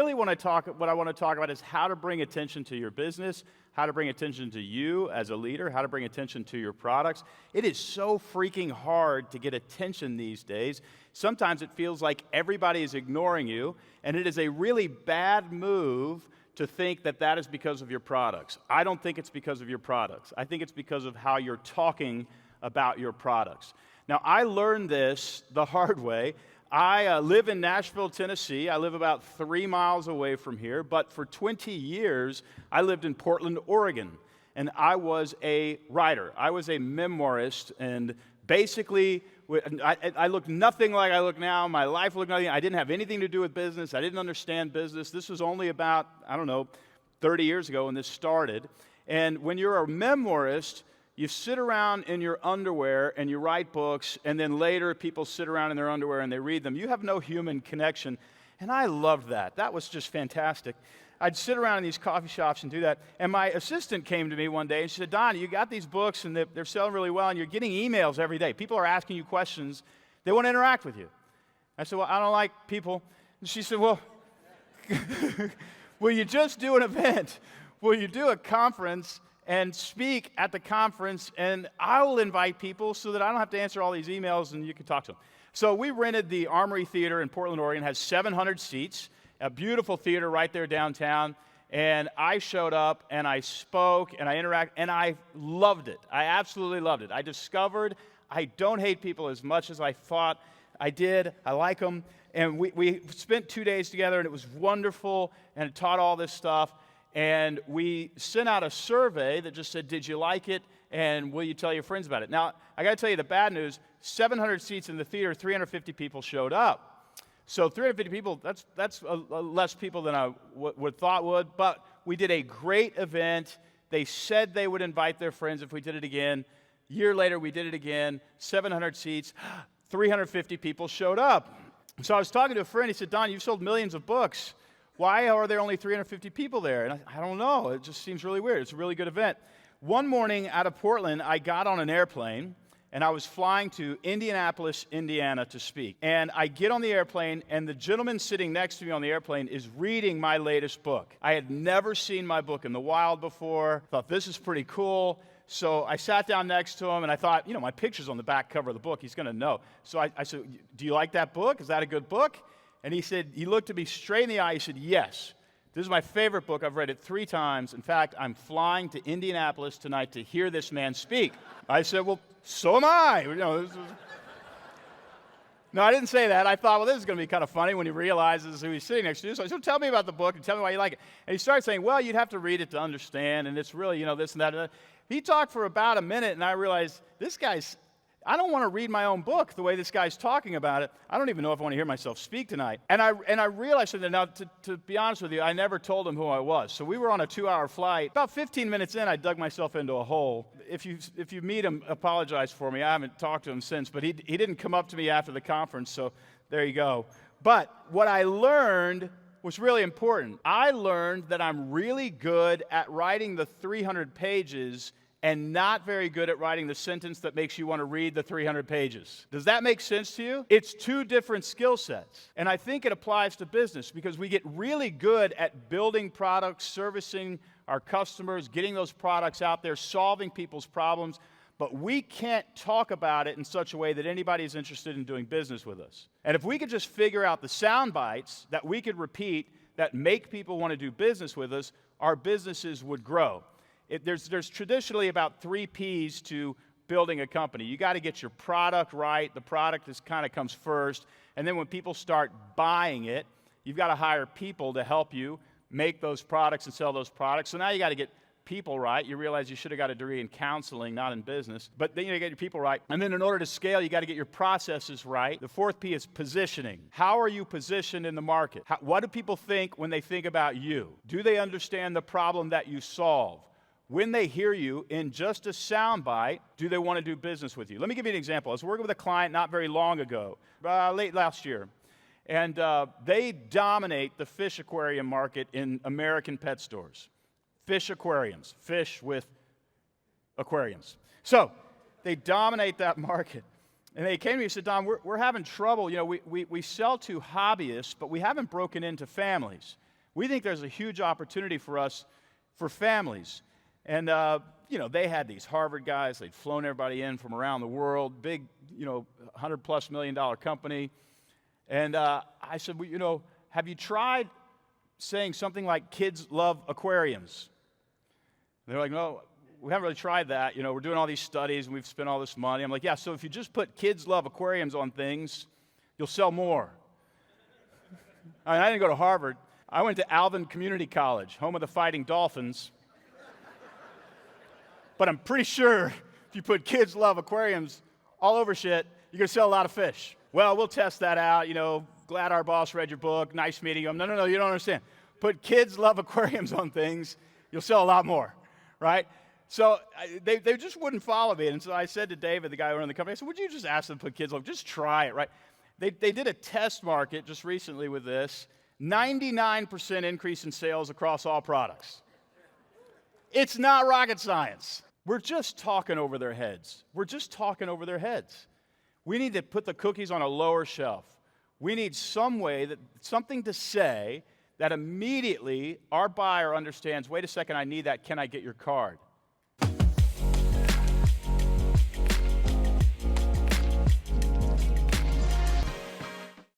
really what I want to talk about is how to bring attention to your business, how to bring attention to you as a leader, how to bring attention to your products. It is so freaking hard to get attention these days. Sometimes it feels like everybody is ignoring you, and it is a really bad move to think that that is because of your products. I don't think it's because of your products. I think it's because of how you're talking about your products. Now, I learned this the hard way. I live in Nashville, Tennessee. I live about 3 miles away from here, but for 20 years, I lived in Portland, Oregon, and I was a writer. I was a memoirist, and basically, I looked nothing like I look now. My life looked nothing. I didn't have anything to do with business. I didn't understand business. This was only about, 30 years ago when this started. And when you're a memoirist, you sit around in your underwear and you write books, and then later people sit around in their underwear and they read them. You have no human connection, and I loved that. That was just fantastic. I'd sit around in these coffee shops and do that, and my assistant came to me one day and she said, Don, you got these books and they're selling really well, and you're getting emails every day. People are asking you questions. They want to interact with you. I said, well, I don't like people. And she said, well, will you just do an event? Will you do a conference and speak at the conference, and I will invite people so that I don't have to answer all these emails and you can talk to them. So we rented the Armory Theater in Portland, Oregon. It has 700 seats, a beautiful theater right there downtown, and I showed up and I spoke and I interacted, and I loved it. I absolutely loved it. I discovered I don't hate people as much as I thought I did. I like them, and we spent 2 days together, and it was wonderful, and it taught all this stuff. And we sent out a survey that just said, did you like it, and will you tell your friends about it? Now, I got to tell you the bad news, 700 seats in the theater, 350 people showed up. So 350 people, that's less people than I would thought would, but we did a great event. They said they would invite their friends if we did it again. A year later, we did it again, 700 seats, 350 people showed up. So I was talking to a friend, he said, Don, you've sold millions of books. Why are there only 350 people there? And I don't know. It just seems really weird. It's a really good event. One morning out of Portland, I got on an airplane, and I was flying to Indianapolis, Indiana to speak. And I get on the airplane, and the gentleman sitting next to me on the airplane is reading my latest book. I had never seen my book in the wild before. Thought, this is pretty cool. So I sat down next to him, and I thought, my picture's on the back cover of the book. He's going to know. So I said, do you like that book? Is that a good book? And he looked at me straight in the eye. He said, yes, this is my favorite book. I've read it 3 times. In fact, I'm flying to Indianapolis tonight to hear this man speak. I said, well, so am I. No, I didn't say that. I thought, well, this is going to be kind of funny when he realizes who he's sitting next to. So I said, tell me about the book and tell me why you like it. And he started saying, well, you'd have to read it to understand, and it's really, this and that. He talked for about a minute, and I realized, I don't want to read my own book the way this guy's talking about it. I don't even know if I want to hear myself speak tonight. And I realized that now, to be honest with you, I never told him who I was. So we were on a 2-hour flight. About 15 minutes in, I dug myself into a hole. If you meet him, apologize for me. I haven't talked to him since, but he didn't come up to me after the conference, so there you go. But what I learned was really important. I learned that I'm really good at writing the 300 pages and not very good at writing the sentence that makes you want to read the 300 pages. Does that make sense to you? It's 2 different skill sets. And I think it applies to business because we get really good at building products, servicing our customers, getting those products out there, solving people's problems, but we can't talk about it in such a way that anybody is interested in doing business with us. And if we could just figure out the sound bites that we could repeat that make people want to do business with us, our businesses would grow. There's traditionally about 3 P's to building a company. You got to get your product right. The product kind of comes first. And then when people start buying it, you've got to hire people to help you make those products and sell those products. So now you got to get people right. You realize you should have got a degree in counseling, not in business. But then you get your people right. And then in order to scale, you got to get your processes right. The 4th P is positioning. How are you positioned in the market? What do people think when they think about you? Do they understand the problem that you solve? When they hear you in just a soundbite, do they want to do business with you? Let me give you an example. I was working with a client not very long ago, late last year, and they dominate the fish aquarium market in American pet stores. Fish aquariums, fish with aquariums. So they dominate that market. And they came to me and said, Don, we're having trouble. We sell to hobbyists, but we haven't broken into families. We think there's a huge opportunity for us, for families. And, they had these Harvard guys. They'd flown everybody in from around the world, big, $100+ million company. And I said, well, have you tried saying something like kids love aquariums? And they're like, no, we haven't really tried that. We're doing all these studies and we've spent all this money. I'm like, yeah, so if you just put kids love aquariums on things, you'll sell more. I didn't go to Harvard. I went to Alvin Community College, home of the Fighting Dolphins. But I'm pretty sure if you put kids love aquariums all over shit, you're going to sell a lot of fish. Well, we'll test that out. Glad our boss read your book. Nice meeting him. No, you don't understand. Put kids love aquariums on things, you'll sell a lot more, right? So they just wouldn't follow me. And so I said to David, the guy who ran the company, I said, would you just ask them to put kids love? Just try it, right? They did a test market just recently with this. 99% increase in sales across all products. It's not rocket science. We're just talking over their heads. We need to put the cookies on a lower shelf. We need something to say that immediately our buyer understands, wait a second, I need that, can I get your card?